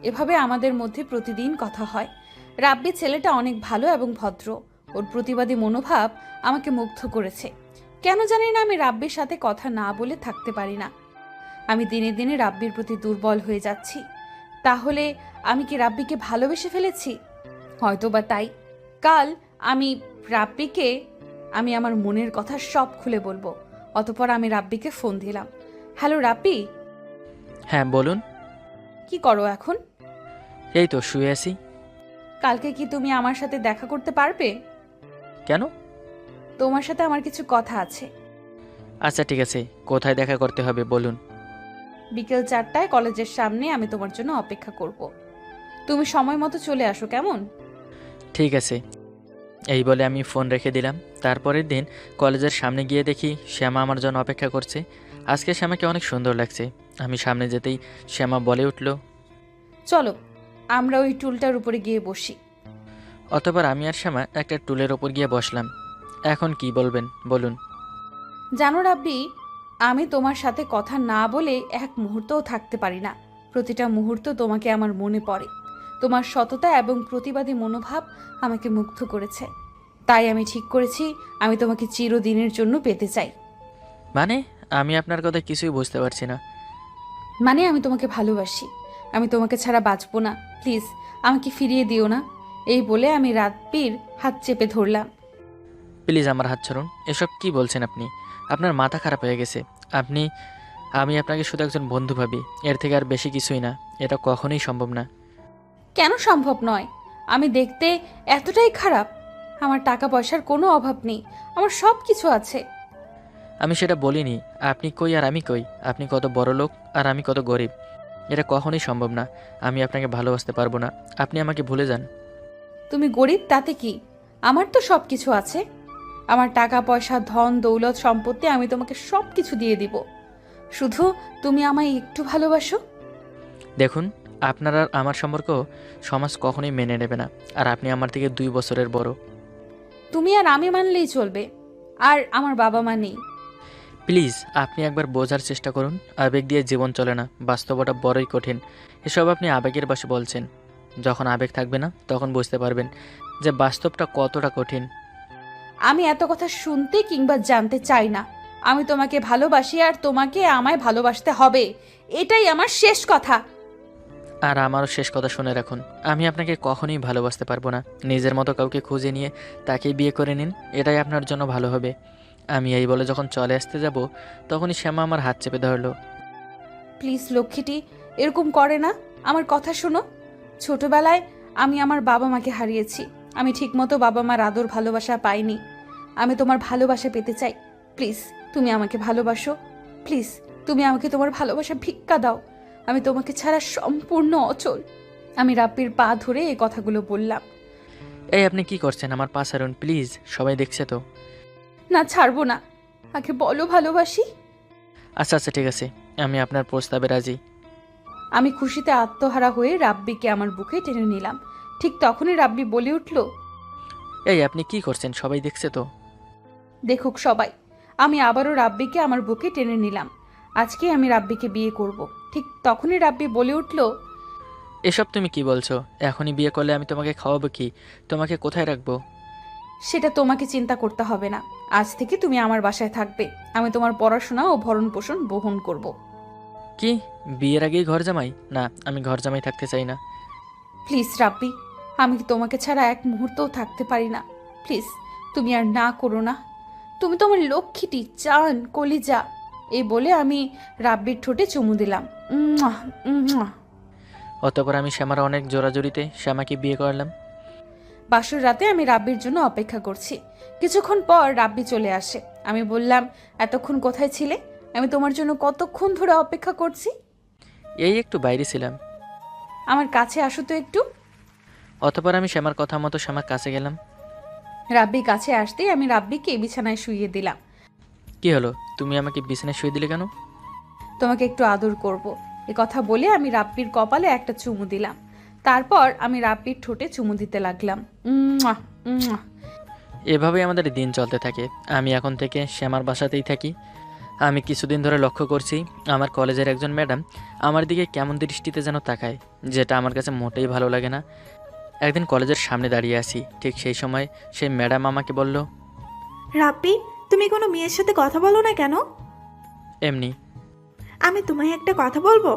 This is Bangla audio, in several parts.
এভাবে আমাদের মধ্যে প্রতিদিন কথা হয়। রাব্বি ছেলেটা অনেক ভালো এবং ভদ্র। ওর প্রতিবাদী মনোভাব আমাকে মুগ্ধ করেছে। কেন জানি না আমি রাব্বির সাথে কথা না বলে থাকতে পারি না। আমি দিনে দিনে রাব্বির প্রতি দুর্বল হয়ে যাচ্ছি। তাহলে আমি কি রাব্বিকে ভালোবেসে ফেলেছি? হয়তো বা তাই। কাল আমি রাব্বিকে আমার মনের কথা সব খুলে বলবো। অতঃপর আমি রাব্বিকে ফোন দিলাম। হ্যালো রাব্বি, হ্যাঁ বলুন। কি করো এখন? এই তো শুয়ে আছি। কালকে কি তুমি আমার সাথে দেখা করতে পারবে? কেন? তোমার সাথে আমার কিছু কথা আছে। আচ্ছা ঠিক আছে, কোথায় দেখা করতে হবে বলুন। বিকেল 4টায় কলেজের সামনে আমি তোমার জন্য অপেক্ষা করব। তুমি সময় মতো চলে আসো, কেমন? ঠিক আছে। এই বলে আমি ফোন রেখে দিলাম। তারপরের দিন কলেজের সামনে গিয়ে দেখি শ্যামা আমার জন্য অপেক্ষা করছে। আজকে শ্যামাকে অনেক সুন্দর লাগছে। আমি সামনে যেতেই শ্যামা বলে উঠল, চলো আমরা ওই টুলটার উপরে গিয়ে বসি। অতঃপর আমি আর শ্যামা একটা টুলের ওপর গিয়ে বসলাম। এখন কি বলবেন বলুন। জানো রাব্বি, আমি তোমার সাথে কথা না বলে এক মুহূর্তও থাকতে পারি না। প্রতিটা মুহূর্ত তোমাকে আমার মনে পড়ে। তোমার সততা এবং প্রতিবাদী মনোভাব আমাকে মুগ্ধ করেছে। তাই আমি ঠিক করেছি আমি তোমাকে চিরদিনের জন্য পেতে চাই। মানে আমি আপনার কথা কিছুই বুঝতে পারছি না। মানে আমি তোমাকে ভালোবাসি। আমি তোমাকে ছাড়া বাঁচবো না। প্লিজ আমাকে ফিরিয়ে দিও না। এই বলে আমি রাব্বির হাত চেপে ধরলাম। প্লিজ আমার হাত ছাড়ুন। এসব কি বলছেন আপনি? আপনার মাথা খারাপ হয়ে গেছে। আপনি আমি আপনাকে শুধু একজন বন্ধু ভাবি, এর থেকে আর বেশি কিছুই না। এটা কখনোই সম্ভব না। কেন সম্ভব নয়? আমি দেখতে এতটাই খারাপ? আমার টাকা পয়সার কোনো অভাব নেই, আমার সব কিছু আছে। আমি সেটা বলিনি। আপনি কই আর আমি কই? আপনি কত বড় লোক আর আমি কত গরিব। এটা কখনোই সম্ভব না। আমি আপনাকে ভালোবাসতে পারবো না। আপনি আমাকে ভুলে যান। তুমি গরিব তাতে কি? আমার তো সব কিছু আছে। আমার টাকা পয়সা, ধন দৌলত, সম্পত্তি আমি তোমাকে সব কিছু দিয়ে দিব। শুধু তুমি আমায় একটু ভালোবাসো। দেখুন, আপনার আর আমার সম্পর্ক সমাজ কখনোই মেনে নেবে না। আর আপনি আমার থেকে 2 বছরের বড়। তুমি আর আমি মানলেই চলবে। আর আমার বাবা মা নেই। প্লিজ আপনি একবার বোঝার চেষ্টা করুন। আবেগ দিয়ে জীবন চলে না, বাস্তবতা বড়ই কঠিন। এসব আপনি আবেগের বশে বলছেন। যখন আবেগ থাকবে না তখন বুঝতে পারবেন যে বাস্তবটা কতটা কঠিন। আমি এত কথা শুনতে কিংবা জানতে চাই না। আমি তোমাকে ভালোবাসি আর তোমাকে আমায় ভালোবাসতে হবে। এটাই আমার শেষ কথা। আর আমারও শেষ কথা শুনে রাখুন, আমি আপনাকে কখনোই ভালোবাসতে পারবো না। নিজের মতো কাউকে খুঁজে নিয়ে তাকেই বিয়ে করে নিন, এটাই আপনার জন্য ভালো হবে। আমি এই বলে যখন চলে আসতে যাব তখনই শ্যামা আমার হাত চেপে ধরলো। প্লিজ লক্ষ্মীটি এরকম করে না। আমার কথা শোনো। ছোটবেলায় আমি আমার বাবা মাকে হারিয়েছি। আমি ঠিকমতো বাবা মার আদর ভালোবাসা পাইনি। আমি তোমার ভালোবাসা পেতে চাই। প্লিজ তুমি আমাকে ভালোবাসো। প্লিজ তুমি আমাকে তোমার ভালোবাসা ভিক্ষা দাও। আমি তোমাকে ছাড়া সম্পূর্ণ অচল। আমি রাব্বির পা ধরে এই কথাগুলো বললাম। এই আপনি কি করছেন? আমার পা ছাড়ুন প্লিজ, সবাই দেখছে তো। না, ছাড়বো না। আগে বলো ভালোবাসি। আচ্ছা আচ্ছা ঠিক আছে, আমি আপনার প্রস্তাবে রাজি। আমি খুশিতে আত্মহারা হয়ে রাব্বিকে আমার বুকে টেনে নিলাম। ঠিক তখনই রাব্বি বলে উঠল, এই আপনি কি করছেন? সবাই দেখছে তো। দেখুক সবাই। আমি আবারও রাব্বিকে আমার বুকে টেনে নিলাম। আজকে আমি রাব্বিকে বিয়ে করব। ঠিক তখনই রাব্বি বলে উঠল, এসব তুমি কি বলছো? এখনই বিয়ে করলে আমি তোমাকে খাওয়াবো কি? তোমাকে কোথায় রাখবো? সেটা তোমাকে চিন্তা করতে হবে না। আজ থেকে তুমি আমার বাসায় থাকবে। আমি তোমার পড়াশোনা ও ভরণ পোষণ বহন করব। কি? বিয়ের আগেই ঘর জামাই? না, আমি ঘর জামাই থাকতে চাই না। প্লিজ রাব্বি, আমি তোমাকে ছাড়া এক মুহূর্তও থাকতে পারি না। প্লিজ তুমি আর না করো না। তুমি তো আমার লক্ষ্মীটি, জান, কলিজা। এই বলে আমি রাব্বির ঠোঁটে চুমু দিলাম। উম্মুয়া, উম্মুয়া। অতঃপর আমি শ্যামার অনেক জোরাজুরিতে শ্যামাকে বিয়ে করলাম। বাসর রাতে আমি রাব্বির জন্য অপেক্ষা করছি। কিছুক্ষণ পর রাব্বি চলে আসে। আমি বললাম, এতক্ষণ কোথায় ছিলে? আমি তোমার জন্য কতক্ষণ ধরে অপেক্ষা করছি। এই একটু বাইরে ছিলাম। আমার কাছে আসো তো একটু। অতঃপর আমি শ্যামার কথা মতো শ্যামার কাছে গেলাম। রাব্বি কাছে আসতেই আমি রাব্বিকে বিছানায় শুইয়ে দিলাম। কি হলো? তুমি আমাকে বিছানায় শুয়ে দিলে কেন? তোমাকে একটু আদর করব। এ কথা বলে আমি রাব্বির কপালে একটা চুমু দিলাম। তারপর আমি রাব্বির ঠোঁটে চুমু দিতে লাগলাম। উম্মুয়া, উম্মুয়া। এভাবেই আমাদের দিন চলতে থাকে। আমি এখন থেকে শ্যামার বাসাতেই থাকি। আমি কিছুদিন ধরে লক্ষ্য করছি আমার কলেজের একজন ম্যাডাম আমার দিকে কেমন দৃষ্টিতে যেন তাকায়, যেটা আমার কাছে মোটেই ভালো লাগে না। একদিন কলেজের সামনে দাঁড়িয়ে আছি, ঠিক সেই সময় সেই ম্যাডাম আমাকে বলল, রাব্বি, তুমি কোনো মেয়ের সাথে কথা বলো না কেন? এমনি। আমি তোমায় একটা কথা বলবো?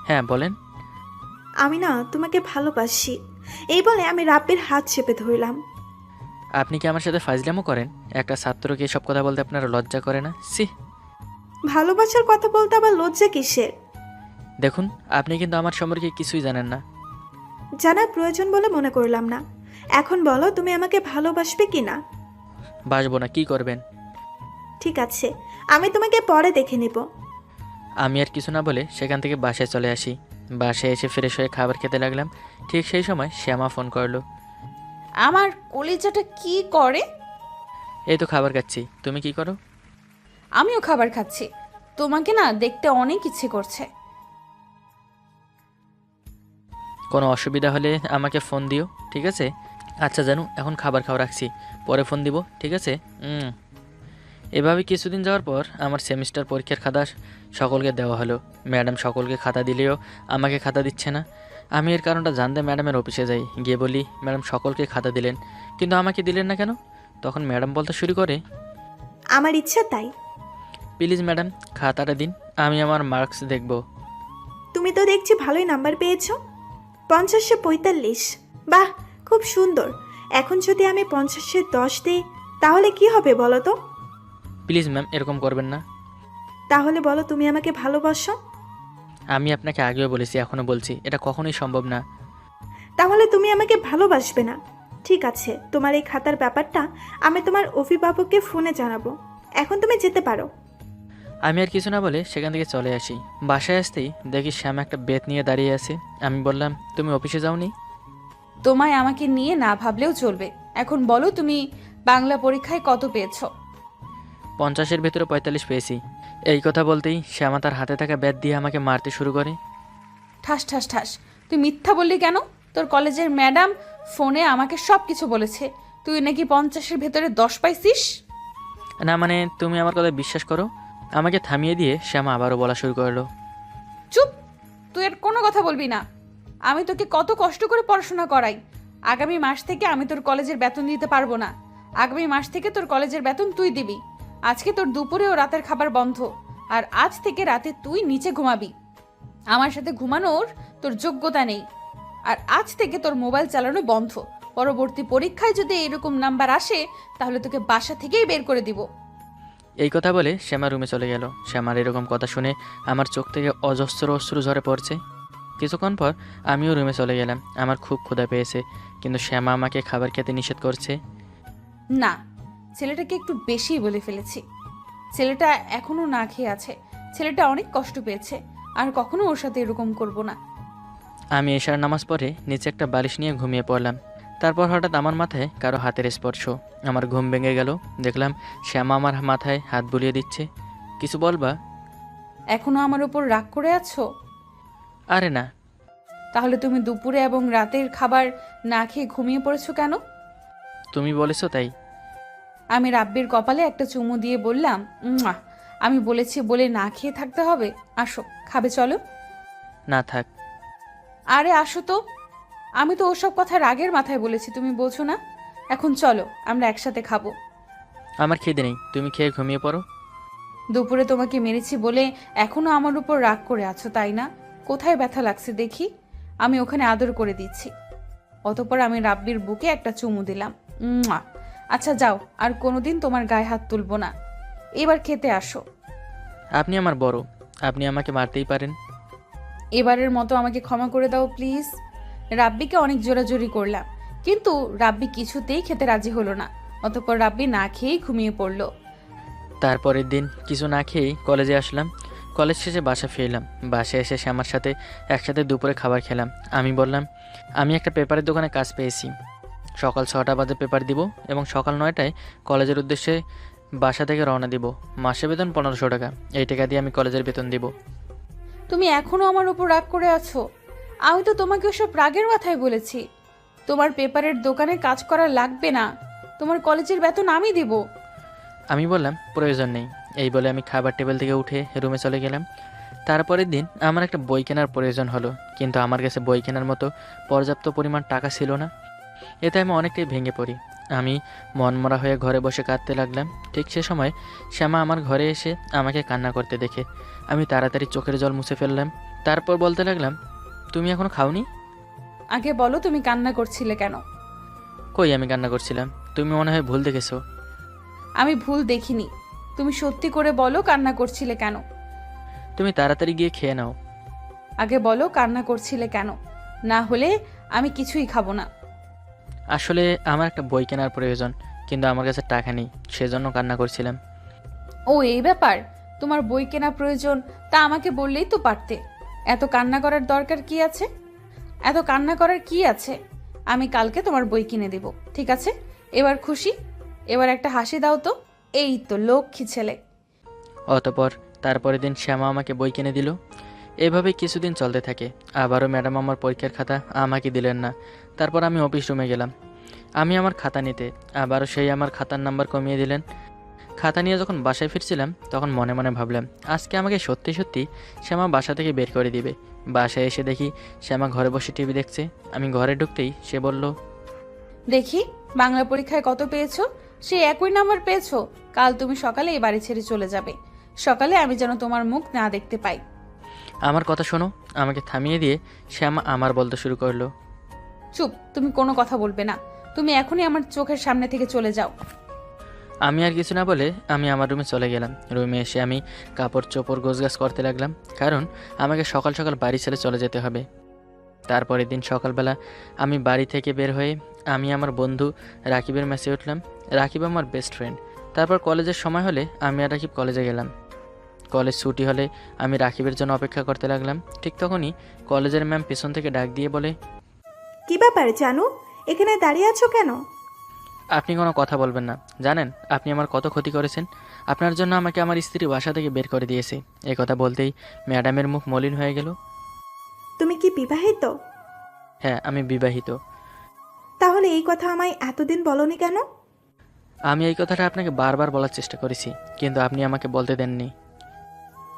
হ্যাঁ বলেন। আমি না তোমাকে ভালোবাসি। এই বলে আমি রাব্বির হাত চেপে ধরলাম। আপনি কি আমার সাথে ফাজলামো করেন? একটা ছাত্রকে এসব কথা বলতে আপনার লজ্জা করে না? সি। ভালোবাসার কথা বলতে আবার লজ্জা কিসের? দেখুন, আপনি কিন্তু আমার সম্পর্কে কিছুই জানেন না। জানার প্রয়োজন বলে মনে করলাম না। এখন বলো, তুমি আমাকে ভালোবাসবে কি না? বাসবো না, কি করবেন? ঠিক আছে, আমি তোমাকে পরে দেখে নিব। আমি আর কিছু না বলে সেখান থেকে বাসায় চলে আসি। বাসায় এসে ফ্রেশ হয়ে খাবার খেতে লাগলাম। ঠিক সেই সময় শ্যামা ফোন করলো। আমার কলিজাটা কি করে? এই তো খাবার খাচ্ছি, তুমি কি করো? আমিও খাবার খাচ্ছি। তোমাকে না দেখতে অনেক ইচ্ছে করছে। কোনো অসুবিধা হলে আমাকে ফোন দিও, ঠিক আছে? আচ্ছা জানু, এখন খাবার খাওয়া রাখছি, পরে ফোন দিব, ঠিক আছে? এভাবে কিছুদিন যাওয়ার পর আমার সেমিস্টার পরীক্ষার খাতা সকলকে দেওয়া হলো। ম্যাডাম সকলকে খাতা দিলেও আমাকে খাতা দিচ্ছে না। আমি এর কারণটা জানতে ম্যাডামের অফিসে যাই, গিয়ে বলি, ম্যাডাম সকলকে খাতা দিলেন কিন্তু আমাকে দিলেন না কেন? তখন ম্যাডাম বলতে শুরু করে, আমার ইচ্ছা তাই। প্লিজ ম্যাডাম, খাতাটা দিন, আমি আমার মার্কস দেখব। তুমি তো দেখছি ভালোই নাম্বার পেয়েছো, 50-এ 45। বাহ, খুব সুন্দর। এখন যদি আমি 50-এ 10 দিই তাহলে কি হবে বলো তো? প্লিজ ম্যাম, এরকম করবেন না। তাহলে বলো, তুমি আমাকে ভালোবাসো? আমি আপনাকে আগেও বলেছি, এখনও বলছি, এটা কখনোই সম্ভব না। তাহলে তুমি আমাকে ভালোবাসবে না? ঠিক আছে, তোমার এই খাতার ব্যাপারটা আমি তোমার অভিভাবককে ফোনে জানাবো। এখন তুমি যেতে পারো। আমি আর কিছু না বলে সেখান থেকে চলে আসি। বাসায় আসতেই দেখি শ্যাম একটা বেত নিয়ে দাঁড়িয়ে আছে। আমি বললাম, তুমি অফিসে যাওনি? তোমায় আমাকে নিয়ে না ভাবলেও চলবে। এখন বলো, তুমি বাংলা পরীক্ষায় কত পেয়েছো? 50-এর ভেতরে 45 পেয়েছি। এই কথা বলতেই শ্যামা তার হাতে থাকা ব্যাট দিয়ে আমাকে মারতে শুরু করে। ঠাস ঠাস ঠাস। তুই মিথ্যা বললি কেন? তোর কলেজের ম্যাডাম ফোনে আমাকে সব কিছু বলেছে। তুই নাকি 50-এর ভেতরে 10 পাইছিস। না মানে, তুমি আমার কথা বিশ্বাস করো? আমাকে থামিয়ে দিয়ে শ্যামা আবারও বলা শুরু করলো। চুপ! তুই এর কোনো কথা বলবি না। আমি তোকে কত কষ্ট করে পড়াশোনা করাই। আগামী মাস থেকে আমি তোর কলেজের বেতন দিতে পারবো না। আগামী মাস থেকে তোর কলেজের বেতন তুই দিবি। আজকে তোর দুপুরে ও রাতের খাবার বন্ধ। আর আজ থেকে রাতে তুই নিচে ঘুমাবি। আমার সাথে ঘুমানোর তোর যোগ্যতা নেই। আর আজ থেকে তোর মোবাইল চালানো বন্ধ। পরবর্তী পরীক্ষায় যদি এরকম নাম্বার আসে তাহলে তোকে বাসা থেকেই বের করে দিব। এই কথা বলে শ্যামা রুমে চলে গেল। শ্যামার এরকম কথা শুনে আমার চোখ থেকে অজস্র অশ্রু ঝরে পড়ছে। কিছুক্ষণ পর আমিও রুমে চলে গেলাম। আমার খুব ক্ষুধা পেয়েছে, কিন্তু শ্যামা আমাকে খাবার খেতে নিষেধ করছে। না, ছেলেটাকে একটু বেশি বলে ফেলেছি। ছেলেটা এখনো না খেয়ে আছে। ছেলেটা অনেক কষ্ট পেয়েছে। আর কখনো ওর সাথে এরকম করব না। আমি এশার নামাজ পড়ে নিচে একটা বালিশ নিয়ে ঘুমিয়ে পড়লাম। তারপর হঠাৎ আমার মাথায় কারো হাতের স্পর্শ। আমার ঘুম ভেঙে গেল। দেখলাম শ্যামা আমার মাথায় হাত বুলিয়ে দিচ্ছে। কিছু বলবা? এখনো আমার উপর রাগ করে আছো? আরে না। তাহলে তুমি দুপুরে এবং রাতের খাবার না খেয়ে ঘুমিয়ে পড়েছো কেন? তুমি বলেছো তাই। আমি রাব্বির কপালে একটা চুমু দিয়ে বললাম, উম্মা, আমি বলেছি বলে না খেয়ে থাকতে হবে? আসো, খাবে চলো। না থাক। আরে আসো তো। আমি তো ওসব কথা রাগের মাথায় বলেছি, তুমি বোঝো না? এখন চলো, আমরা একসাথে খাবো। আমার খিদে নেই, তুমি খেয়ে ঘুমিয়ে পড়ো। দুপুরে তোমাকে মেরেছি বলে এখনো আমার উপর রাগ করে আছো, তাই না? কোথায় ব্যথা লাগছে দেখি, আমি ওখানে আদর করে দিচ্ছি। অতঃপর আমি রাব্বির বুকে একটা চুমু দিলাম। উম্মা। আচ্ছা যাও, আর কোনোদিন তোমার গায়ে হাত তুলবো না। এবার খেতে আসো। আপনি আমার বড়, আপনি আমাকে মারতেই পারেন। এবারের মতো আমাকে ক্ষমা করে দাও প্লিজ। রাব্বিকে অনেক জোরাজোরি করলাম, কিন্তু রাব্বি কিছুতেই খেতে রাজি হলো না। অতঃপর রাব্বি না খেয়েই ঘুমিয়ে পড়লো। তারপরের দিন কিছু না খেয়েই কলেজে আসলাম। কলেজ শেষে বাসা ফিরলাম। বাসায় এসে শ্যামার সাথে একসাথে দুপুরে খাবার খেলাম। আমি বললাম, আমি একটা পেপারের দোকানে কাজ পেয়েছি। সকাল 6টা বাজে পেপার দিব এবং সকাল 9টায় কলেজের উদ্দেশ্যে বাসা থেকে রওনা দিব। মাসে বেতন 1500 টাকা। এই টাকা দিয়ে আমি কলেজের বেতন দিব। তুমি এখনো আমার উপর রাগ করে আছো? আমি তো তোমাকে ওসব রাগের মাথায় বলেছি। তোমার পেপারের দোকানে কাজ করা লাগবে না। তোমার কলেজের বেতন আমি দিব। আমি বললাম, প্রয়োজন নেই, এই বলে আমি খাবার টেবিল থেকে উঠে রুমে চলে গেলাম। তারপরের দিন আমার একটা বই কেনার প্রয়োজন হলো, কিন্তু আমার কাছে বই কেনার মতো পর্যাপ্ত পরিমাণ টাকা ছিল না। এতে আমি অনেকটাই ভেঙে পড়ি। আমি মনমরা হয়ে ঘরে বসে কাঁদতে লাগলাম। ঠিক সে সময় শ্যামা আমার ঘরে এসে আমাকে কান্না করতে দেখে আমি তাড়াতাড়ি চোখের জল মুছে ফেললাম। তারপর বলতে লাগলাম, তুমি এখনো খাওনি? আগে বলো তুমি কান্না করছিলে কেন? কই আমি কান্না করছিলাম? তুমি মনে হয় ভুল দেখেছো। আমি ভুল দেখিনি, তুমি সত্যি করে বলো কান্না করছিলে কেন? তুমি তাড়াতাড়ি গিয়ে খেয়ে নাও। আগে বলো কান্না করছিলে কেন, না হলে আমি কিছুই খাবো না। আসলে আমার একটা বই কেনার প্রয়োজন, কিন্তু আমার কাছে টাকা নেই, সেজন্য কান্না করছিলাম। ও এই ব্যাপার, তোমার বই কেনা প্রয়োজন, তা আমাকে বললেই তো পারতে। এত কান্না করার দরকার কি আছে? এত কান্না করার কি আছে? আমি কালকে তোমার বই কিনে দেব, ঠিক আছে? এবার খুশি? এবার একটা হাসি দাও তো। এই তো লক্ষ্মী ছেলে। অতপর তারপরের দিন শ্যামা আমাকে বই কিনে দিল। এভাবেই কিছুদিন চলতে থাকে। আবারও ম্যাডাম আমার পরীক্ষার খাতা আমাকে দিলেন না। তারপর আমি অফিস রুমে গেলাম আমি আমার খাতা নিতে। আবারও সেই আমার খাতার নাম্বার কমিয়ে দিলেন। খাতা নিয়ে যখন বাসায় ফিরছিলাম তখন মনে মনে ভাবলাম, আজকে আমাকে সত্যি সত্যি শ্যামা বাসা থেকে বের করে দিবে। বাসায় এসে দেখি শ্যামা ঘরে বসে টিভি দেখছে। আমি ঘরে ঢুকতেই সে বলল, দেখি বাংলা পরীক্ষায় কত পেয়েছো? সে একই নাম্বার পেয়েছো? কাল তুমি সকালে এই বাড়ি ছেড়ে চলে যাবে। সকালে আমি যেন তোমার মুখ না দেখতে পাই। আমার কথা শোনো। আমাকে থামিয়ে দিয়ে শ্যামা আমার বলতে শুরু করলো, চুপ, তুমি কোনো কথা বলবে না। তুমি এখনই আমার চোখের সামনে থেকে চলে যাও। আমি আর কিছু না বলে আমি আমার রুমে চলে গেলাম। রুমে এসে আমি কাপড় চোপড় গোছগাছ করতে লাগলাম, কারণ আমাকে সকাল সকাল বাড়ি ছেড়ে চলে যেতে হবে। তারপরের দিন সকালবেলা আমি বাড়ি থেকে বের হয়ে আমি আমার বন্ধু রাকিবের মেসে উঠলাম। রাকিব আমার বেস্ট ফ্রেন্ড। তারপর কলেজের সময় হলে আমি আর রাকিব কলেজে গেলাম। কলেজ ছুটি হলে আমি রাকিবের জন্য অপেক্ষা করতে লাগলাম। ঠিক তখনই কলেজের ম্যাম পেছন থেকে ডাক দিয়ে বলে, কি ব্যাপার জানু, এখানে দাঁড়িয়ে আছো কেন? আপনি কোনো কথা বলবেন না। জানেন আপনি আমার কত ক্ষতি করেছেন? আপনার জন্য আমাকে আমার স্ত্রী বাসা থেকে বের করে দিয়েছে। এ কথা বলতেই ম্যাডামের মুখ মলিন হয়ে গেল। তুমি কি বিবাহিত? হ্যাঁ, আমি বিবাহিত। তাহলে এই কথা আমায় এতদিন বলনি কেন? আমি এই কথাটা আপনাকে বারবার বলার চেষ্টা করেছি, কিন্তু আপনি আমাকে বলতে দেননি।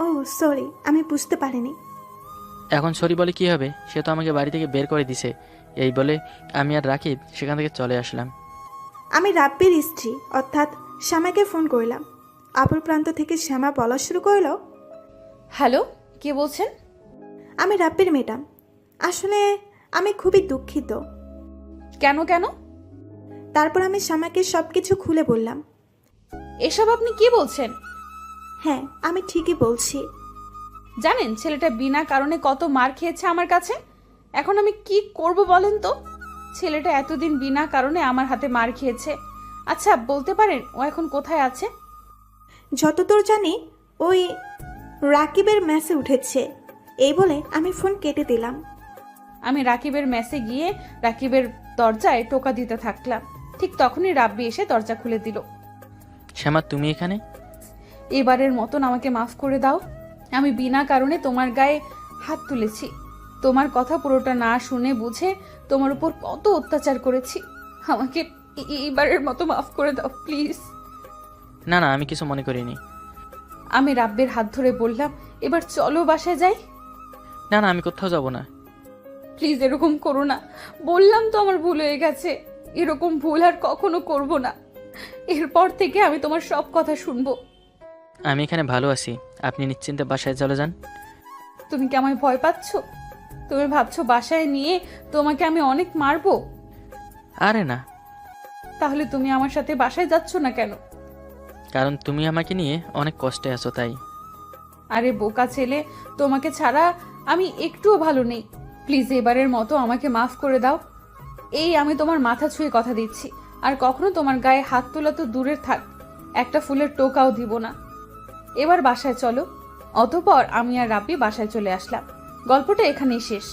ও সরি, আমি বুঝতে পারিনি। এখন সরি বলে কি হবে? সে তো আমাকে বাড়ি থেকে বের করে দিছে। এই বলে আমি আর রাকিব সেখান থেকে চলে আসলাম। আমি রাব্বির স্ত্রী অর্থাৎ শ্যামাকে ফোন করলাম। অপর প্রান্ত থেকে শ্যামা বলা শুরু করলো, হ্যালো, কে বলছেন? আমি রাব্বির ম্যাডাম। আসলে আমি খুবই দুঃখিত। কেন কেন? তারপর আমি শ্যামাকে সবকিছু খুলে বললাম। এসব আপনি কি বলছেন? হ্যাঁ, আমি ঠিকই বলছি। জানেন ছেলেটা বিনা কারণে কত মার খেয়েছে আমার কাছে। এখন আমি কি করব বলেন তো? ছেলেটা এতদিন বিনা কারণে আমার হাতে মার খেয়েছে। আচ্ছা বলতে পারেন ও এখন কোথায় আছে? যতদূর জানি ওই রাকিবের মেসে উঠেছে। এই বলে আমি ফোন কেটে দিলাম। আমি রাকিবের মেসে গিয়ে রাকিবের দরজায় টোকা দিতে থাকলাম। ঠিক তখনই রাব্বি এসে দরজা খুলে দিল। শ্যামা, তুমি এখানে? এবারের মতন আমাকে মাফ করে দাও। আমি বিনা কারণে তোমার গায়ে হাত তুলেছি। তোমার কথা পুরোটা না শুনে বুঝে তোমার উপর কত অত্যাচার করেছি। আমাকে এইবারের মতো মাফ করে দাও প্লিজ। না না, আমি কিছু মনে করিনি। আমি রাব্বির হাত ধরে বললাম, এবার চলো বাসায় যাই। না না, আমি কোথাও যাব না। প্লিজ এরকম করো না। বললাম তো আমার ভুল হয়ে গেছে। এরকম ভুল আর কখনো করব না। এরপর থেকে আমি তোমার সব কথা শুনবো। আমি এখানে ভালো আছি, আপনি নিশ্চিন্তে বাসায় চলে যান। তুমি কি আমায় ভয় পাচ্ছ? তুমি ভাবছো বাসায় নিয়ে তোমাকে আমি অনেক মারবো? আরে না, তাহলে তুমি আমার সাথে বাসায় যাচ্ছ না কেন? কারণ তুমি আমাকে নিয়ে অনেক কষ্টে আছো তাই। আরে বোকা ছেলে, তোমাকে ছাড়া আমি একটুও ভালো নেই। প্লিজ এবারের মতো আমাকে মাফ করে দাও। এই আমি তোমার মাথা ছুঁয়ে কথা দিচ্ছি, আর কখনো তোমার গায়ে হাত তোলা তো দূরের থাক, একটা ফুলের টোকাও দিব না। এবার বাসায় চলো। অতঃপর আমি আর রাব্বি বাসায় চলে আসলাম। গল্পটা এখানেই শেষ।